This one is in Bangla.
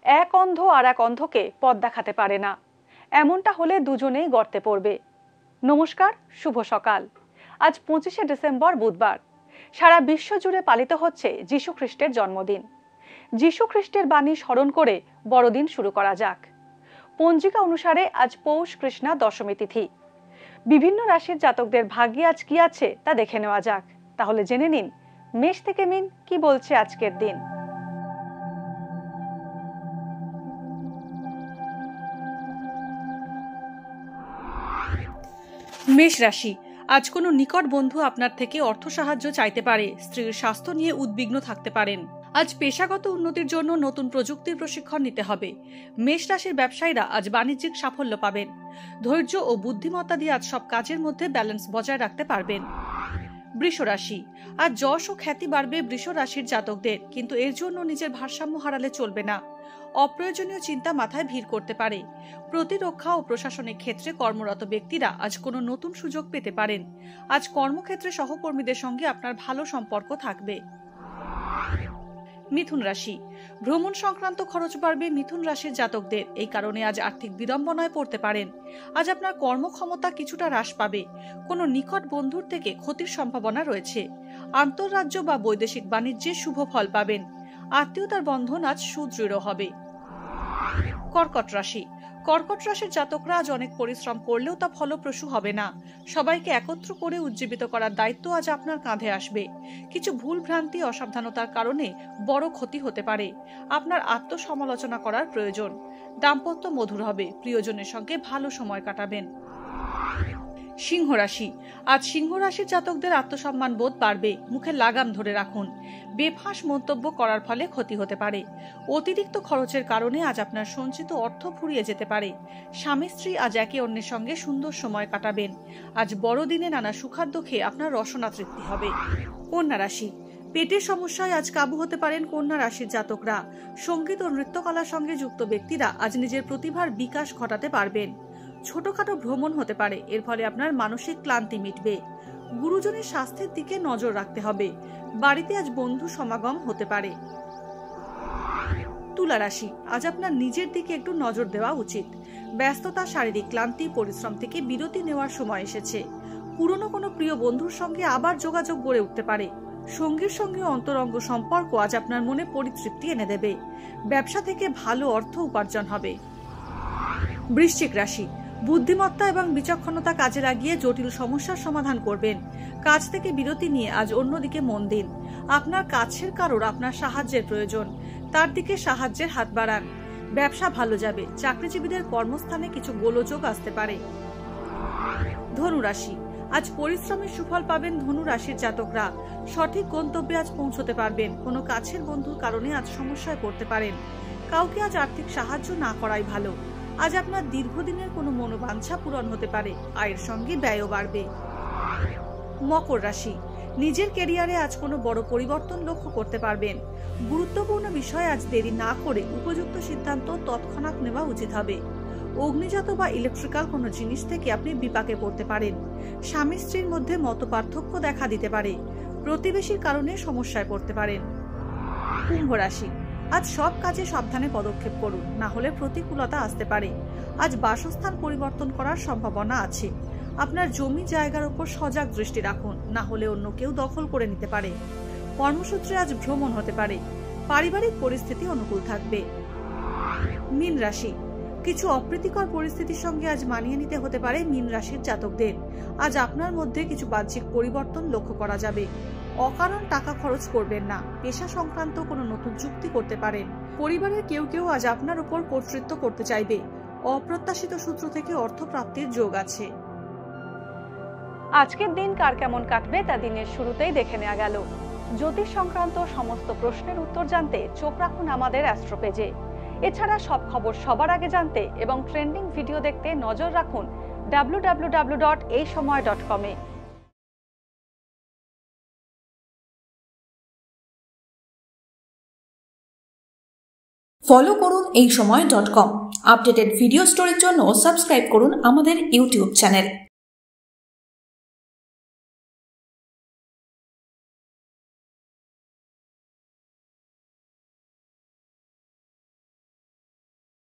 এক অন্ধ আর এক অন্ধকে পথ দেখাতে পারে না, এমনটা হলে দুজনেই গর্তে পড়বে। নমস্কার, শুভ সকাল। আজ 25শে ডিসেম্বর বুধবার। সারা বিশ্ব জুড়ে পালিত হচ্ছে যীশু খ্রিস্টের জন্মদিন। যীশু খ্রিস্টের বাণী স্মরণ করে বড়দিন শুরু করা যাক। পঞ্জিকা অনুসারে আজ পৌষ কৃষ্ণা দশমী তিথি। বিভিন্ন রাশির জাতকদের ভাগ্যে আজ কি আছে তা দেখে নেওয়া যাক। তাহলে জেনে নিন মেষ থেকে মিন কি বলছে আজকের দিন। মেষ রাশি, আজ কোনো নিকট বন্ধু আপনার থেকে অর্থ সাহায্য চাইতে পারে। স্ত্রীর স্বাস্থ্য নিয়ে উদ্বিগ্ন থাকতে পারেন। আজ পেশাগত উন্নতির জন্য নতুন প্রযুক্তির প্রশিক্ষণ নিতে হবে। মেষ রাশির ব্যবসায়ীরা আজ বাণিজ্যিক সাফল্য পাবেন। ধৈর্য ও বুদ্ধিমত্তা দিয়ে আজ সব কাজের মধ্যে ব্যালেন্স বজায় রাখতে পারবেন। বৃষ রাশি, আজ যশ ও খ্যাতি বাড়বে বৃষ রাশির জাতকদের, কিন্তু এর জন্য নিজের ভারসাম্য হারালে চলবে না। অপ্রয়োজনীয় চিন্তা মাথায় ভিড় করতে পারে। প্রতিরক্ষা ও প্রশাসনিক ক্ষেত্রে কর্মরত ব্যক্তিরা আজ কোনো নতুন সুযোগ পেতে পারেন। আজ কর্মক্ষেত্রে সহকর্মীদের সঙ্গে আপনার ভালো সম্পর্ক থাকবে। মিথুন রাশি, ভ্রমণ সংক্রান্ত খরচ বাড়বে মিথুন রাশির জাতকদের। এই কারণে আজ আর্থিক বিড়ম্বনায় পড়তে পারেন। আজ আপনার কর্মক্ষমতা কিছুটা হ্রাস পাবে। কোনো নিকট বন্ধুর থেকে ক্ষতির সম্ভাবনা রয়েছে। আন্তঃরাজ্য বা বৈদেশিক বাণিজ্যে শুভ ফল পাবেন। আত্মীয়তার বন্ধন আজ সুদৃঢ় হবে। কর্কট রাশি, কর্কট রাশির জাতকরা আজ অনেক পরিশ্রম করলেও তা ফলপ্রসূ হবে না। সবাইকে একত্র করে উজ্জীবিত করার দায়িত্ব আজ আপনার কাঁধে আসবে। কিছু ভুল ভ্রান্তি অসাবধানতার কারণে বড় ক্ষতি হতে পারে। আপনার আত্মসমালোচনা করার প্রয়োজন। দাম্পত্য মধুর হবে। প্রিয়জনের সঙ্গে ভালো সময় কাটাবেন। সিংহ রাশি, আজ সিংহ রাশির জাতকদের আত্মসম্মান বোধ বাড়বে। মুখে লাগাম ধরে রাখুন। বেফাঁস মন্তব্য করার ফলে ক্ষতি হতে পারে। অতিরিক্ত খরচের কারণে আজ আপনার সঞ্চিত অর্থ ফুরিয়ে যেতে পারে। স্বামী স্ত্রী আজ একে অন্যের সঙ্গে সুন্দর সময় কাটাবেন। আজ বড়দিনে নানা সুখাদ্য খেয়ে আপনার রসনা তৃপ্তি হবে। কন্যা রাশি, পেটের সমস্যায় আজ কাবু হতে পারেন কন্যা রাশির জাতকরা। সঙ্গীত ও নৃত্যকলার সঙ্গে যুক্ত ব্যক্তিরা আজ নিজের প্রতিভার বিকাশ ঘটাতে পারবেন। ছোটখাটো ভ্রমণ হতে পারে, এর ফলে আপনার মানসিক ক্লান্তি মিটবে। গুরুজনের স্বাস্থ্যের দিকে নজর রাখতে হবে। বাড়িতে আজ বন্ধু সমাগম হতে পারে। তুলা রাশি, আজ আপনার নিজের দিকে একটু নজর দেওয়া উচিত। ব্যস্ততা, শারীরিক ক্লান্তি, পরিশ্রম থেকে বিরতি নেওয়ার সময় এসেছে। পুরনো কোনো প্রিয় বন্ধুর সঙ্গে আবার যোগাযোগ গড়ে উঠতে পারে। সঙ্গীর সঙ্গে অন্তরঙ্গ সম্পর্ক আজ আপনার মনে পরিতৃপ্তি এনে দেবে। ব্যবসা থেকে ভালো অর্থ উপার্জন হবে। বৃশ্চিক রাশি, বুদ্ধিমত্তা এবং বিচক্ষণতা কাজে লাগিয়ে জটিল সমস্যার সমাধান করবেন। কাজ থেকে বিরতি নিয়ে আজ অন্যদিকে মন দিন। আপনার কাছের কারোর আপনার সাহায্যের প্রয়োজন, তার দিকে সাহায্যের হাত বাড়ান। ব্যবসা ভালো যাবে। চাকরিজীবীদের কর্মস্থানে কিছু গোলযোগ আসতে পারে। ধনু রাশি, আজ পরিশ্রমের সুফল পাবেন ধনু রাশির জাতকরা। সঠিক গন্তব্যে আজ পৌঁছতে পারবেন। কোনো কাছের বন্ধুর কারণে আজ সমস্যায় পড়তে পারেন। কাউকে আজ আর্থিক সাহায্য না করাই ভালো। আজ আপনার দীর্ঘদিনের কোনো মনোবাঞ্ছা পূরণ হতে পারে। আয়ের সঙ্গে ব্যয়ও বাড়বে। মকর রাশি, নিজের ক্যারিয়ারে আজ কোনো বড় পরিবর্তন লক্ষ্য করতে পারবেন। গুরুত্বপূর্ণ বিষয়ে আজ দেরি না করে উপযুক্ত সিদ্ধান্ত তৎক্ষণাৎ নেওয়া উচিত হবে। অগ্নিজাত বা ইলেকট্রিক্যাল কোনো জিনিস থেকে আপনি বিপাকে পড়তে পারেন। স্বামী স্ত্রীর মধ্যে মতপার্থক্য দেখা দিতে পারে। প্রতিবেশীর কারণে সমস্যায় পড়তে পারেন। কুম্ভ রাশি, আজ সব কাজে সাবধানে পদক্ষেপ করুন, না হলে প্রতিকূলতা আসতে পারে। আজ বাসস্থান পরিবর্তন করার সম্ভাবনা আছে। আপনার জমি জায়গার উপর সজাগ দৃষ্টি রাখুন, না হলে অন্য কেউ দখল করে নিতে পারে। কর্মসূত্রে আজ ভ্রমণ হতে পারে। পারিবারিক পরিস্থিতি অনুকূল থাকবে। মীন রাশি, কিছু অপ্রীতিকর পরিস্থিতির সঙ্গে আজ মানিয়ে নিতে হতে পারে মীন রাশির জাতকদের। আজ আপনার মধ্যে কিছু বাহ্যিক পরিবর্তন লক্ষ্য করা যাবে। অকারণ টাকা খরচ করবেন না। পেশা সংক্রান্ত কোনো নতুন চুক্তি করতে পারেন। পরিবারের কেউ কেউ আজ আপনার উপর কর্তৃত্ব করতে চাইবে। অপ্রত্যাশিত সূত্র থেকে অর্থ প্রাপ্তির যোগ আছে। আজকের দিন কার কেমন কাটবে তা দিনের শুরুতেই দেখে নেওয়া গেল। জ্যোতিষ সংক্রান্ত সমস্ত প্রশ্নের উত্তর জানতে চোখ রাখুন আমাদের অ্যাস্ট্রো পেজে। এছাড়া সব খবর সবার আগে জানতে এবং ট্রেন্ডিং ভিডিও দেখতে নজর রাখুন www.eisomay.com এ। ফলো করুন এইসময়.com। আপডেটেড ভিডিও স্টোরির জন্য সাবস্ক্রাইব করুন আমাদের ইউটিউব চ্যানেল।